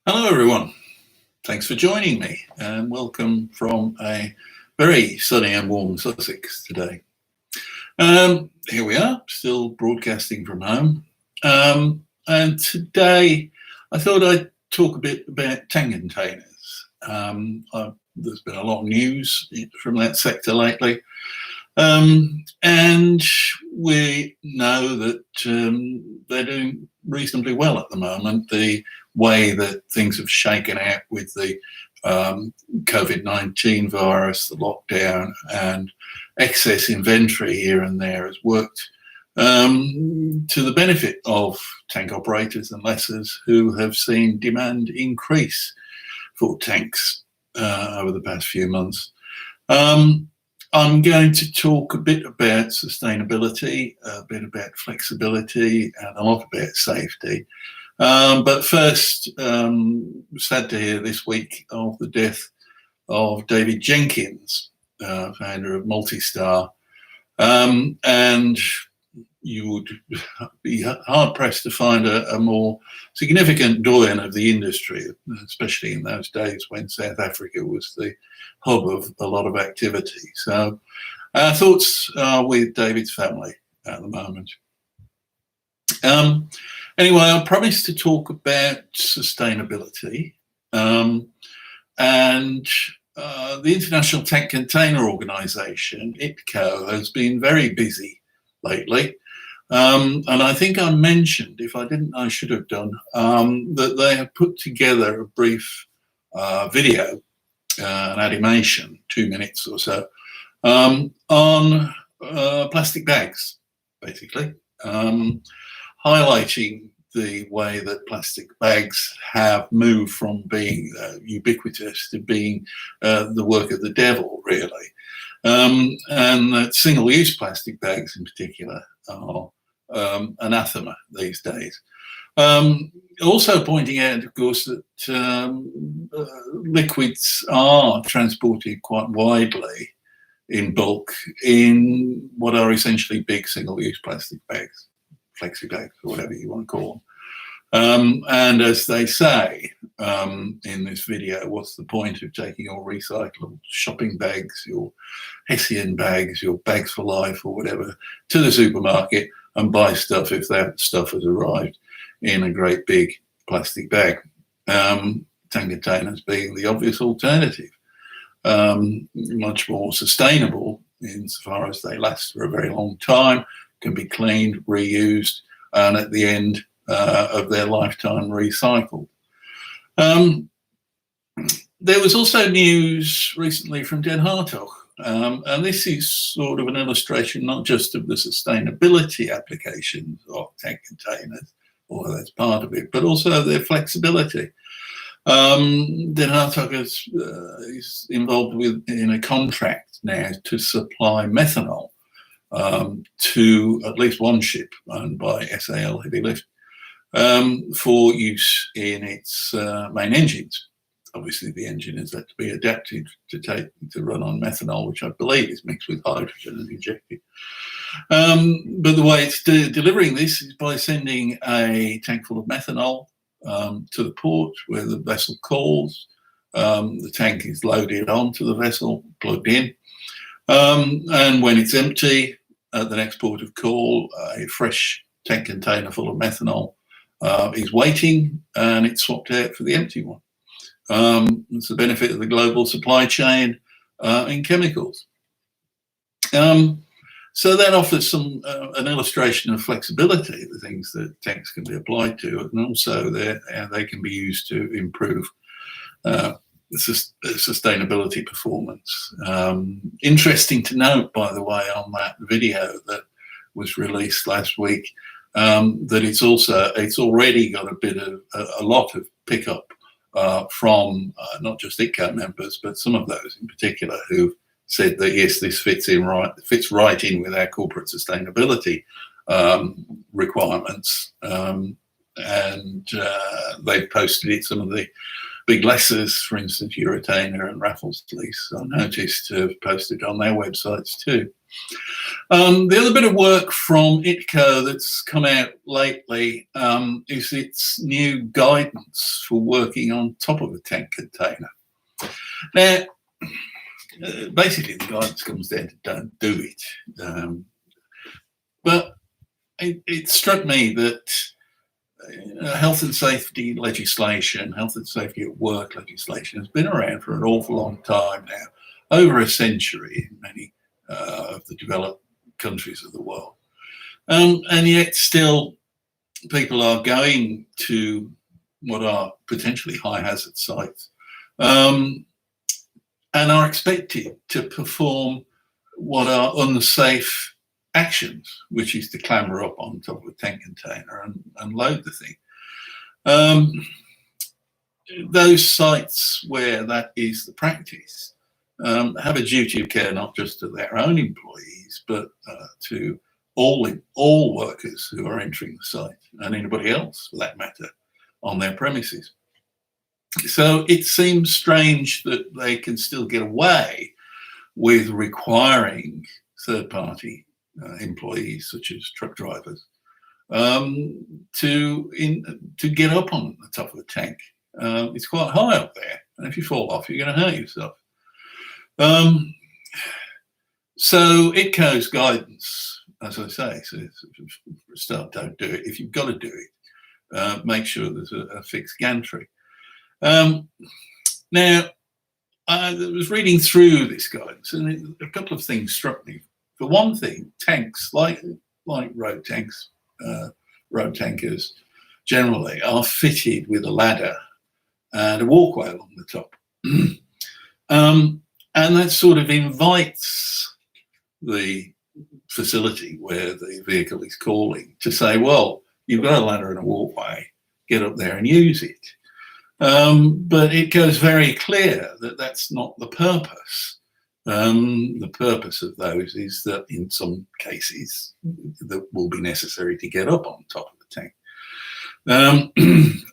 Hello everyone, thanks for joining me and welcome from a very sunny and warm Sussex today. Here we are, still broadcasting from home, and today I thought I'd talk a bit about tank containers. There's been a lot of news from that sector lately, and we know that they're doing reasonably well at the moment. The way that things have shaken out with the COVID-19 virus, the lockdown, and excess inventory here and there has worked to the benefit of tank operators and lessors who have seen demand increase for tanks over the past few months. I'm going to talk a bit about sustainability, a bit about flexibility, and a lot about safety. But first, sad to hear this week of the death of David Jenkins, founder of Multistar. And you would be hard-pressed to find a more significant doyen of the industry, especially in those days when South Africa was the hub of a lot of activity. So our thoughts are with David's family at the moment. Anyway, I promised to talk about sustainability, and the International Tank Container Organization, ITCO, has been very busy lately. And I think I mentioned, if I didn't, I should have done, that they have put together a brief video, an animation, 2 minutes or so, on plastic bags, basically, highlighting the way that plastic bags have moved from being ubiquitous to being the work of the devil, really. And that single-use plastic bags in particular are anathema these days. Also pointing out, of course, that liquids are transported quite widely in bulk in what are essentially big single-use plastic bags, flexi bags, or whatever you want to call them. And as they say in this video, what's the point of taking your recyclable shopping bags, your Hessian bags, your bags for life or whatever, to the supermarket and buy stuff if that stuff has arrived in a great big plastic bag? Tank containers being the obvious alternative. Much more sustainable insofar as they last for a very long time, can be cleaned, reused, and at the end of their lifetime recycled. There was also news recently from Den Hartog, and this is sort of an illustration not just of the sustainability applications of tank containers, although that's part of it, but also their flexibility. Den Hartog is involved in a contract now to supply methanol to at least one ship owned by SAL Heavy Lift for use in its main engines. Obviously, the engine is had to be adapted to run on methanol, which I believe is mixed with hydrogen and injected. But the way it's delivering this is by sending a tank full of methanol to the port where the vessel calls. The tank is loaded onto the vessel, plugged in, and when it's empty at the next port of call, a fresh tank container full of methanol is waiting, and it's swapped out for the empty one. It's the benefit of the global supply chain in chemicals. So that offers an illustration of flexibility, the things that tanks can be applied to, and also they can be used to improve sustainability performance. Interesting to note, by the way, on that video that was released last week, that it's already got a lot of pickup from not just ITCO members, but some of those in particular who said that yes, this fits right in with our corporate sustainability requirements, and they've posted it. Some of the big lessors, for instance, Euratainer and Raffles Police, I noticed, have posted on their websites too. The other bit of work from ITCO that's come out lately is its new guidance for working on top of a tank container. Now, basically the guidance comes down to don't do it. But it struck me that health and safety legislation, health and safety at work legislation has been around for an awful long time now, over a century in many of the developed countries of the world. And yet still people are going to what are potentially high hazard sites and are expected to perform what are unsafe actions, which is to clamber up on top of a tank container and load the thing. Those sites where that is the practice have a duty of care not just to their own employees, but to all workers who are entering the site and anybody else, for that matter, on their premises. So it seems strange that they can still get away with requiring third-party employees, such as truck drivers, to get up on the top of the tank. It's quite high up there, and if you fall off, you're going to hurt yourself. So ITCO's guidance, as I say, so for a start, don't do it. If you've got to do it, make sure there's a fixed gantry. Now, I was reading through this guidance, and a couple of things struck me. For one thing, tanks, like road tanks, road tankers generally, are fitted with a ladder and a walkway along the top. And that sort of invites the facility where the vehicle is calling to say, well, you've got a ladder and a walkway, get up there and use it. But it goes very clear that that's not the purpose. The purpose of those is that in some cases that will be necessary to get up on top of the tank.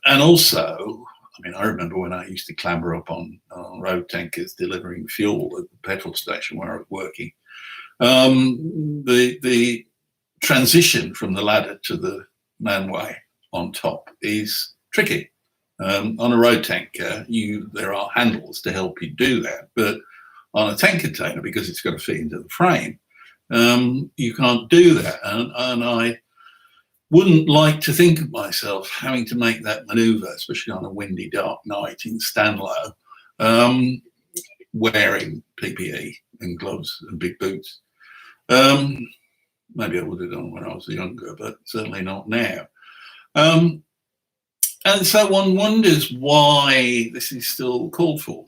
And also, I mean, I remember when I used to clamber up on road tankers delivering fuel at the petrol station where I was working. The transition from the ladder to the manway on top is tricky. On a road tanker, there are handles to help you do that, but on a tank container, because it's got to fit into the frame, you can't do that. And I wouldn't like to think of myself having to make that maneuver, especially on a windy, dark night in Stanlow, wearing PPE and gloves and big boots. Maybe I would have done when I was younger, but certainly not now. And so one wonders why this is still called for.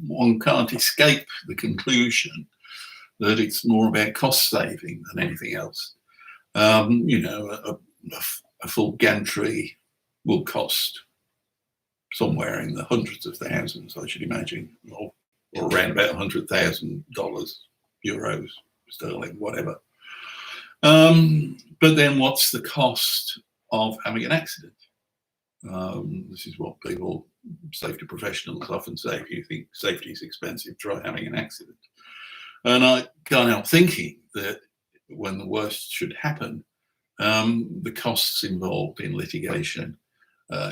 One can't escape the conclusion that it's more about cost saving than anything else. You know, a full gantry will cost somewhere in the hundreds of thousands, I should imagine, or around about $100,000, euros, sterling, whatever. But then what's the cost of having an accident? This is what people, safety professionals, often say. If you think safety is expensive, try having an accident. And I can't help thinking that when the worst should happen, the costs involved in litigation,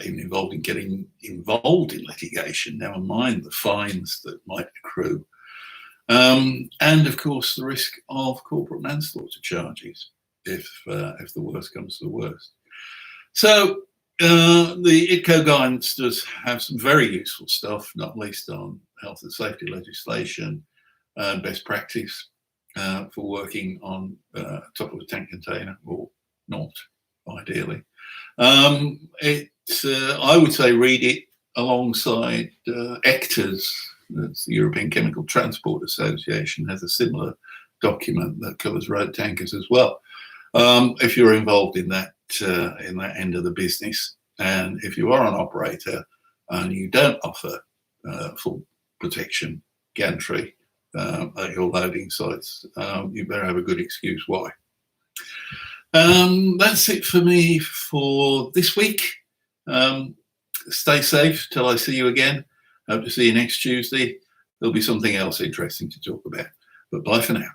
even involved in getting involved in litigation, never mind the fines that might accrue, and of course the risk of corporate manslaughter charges if the worst comes to the worst. So the ITCO guidance does have some very useful stuff, not least on health and safety legislation, best practice for working on top of a tank container, or not, ideally. I would say read it alongside ECTAS. That's the European Chemical Transport Association, has a similar document that covers road tankers as well. If you're involved in that end of the business, and if you are an operator and you don't offer full protection gantry at your loading sites, you better have a good excuse why. That's it for me for this week. Stay safe till I see you again. Hope to see you next Tuesday. There'll be something else interesting to talk about. But bye for now.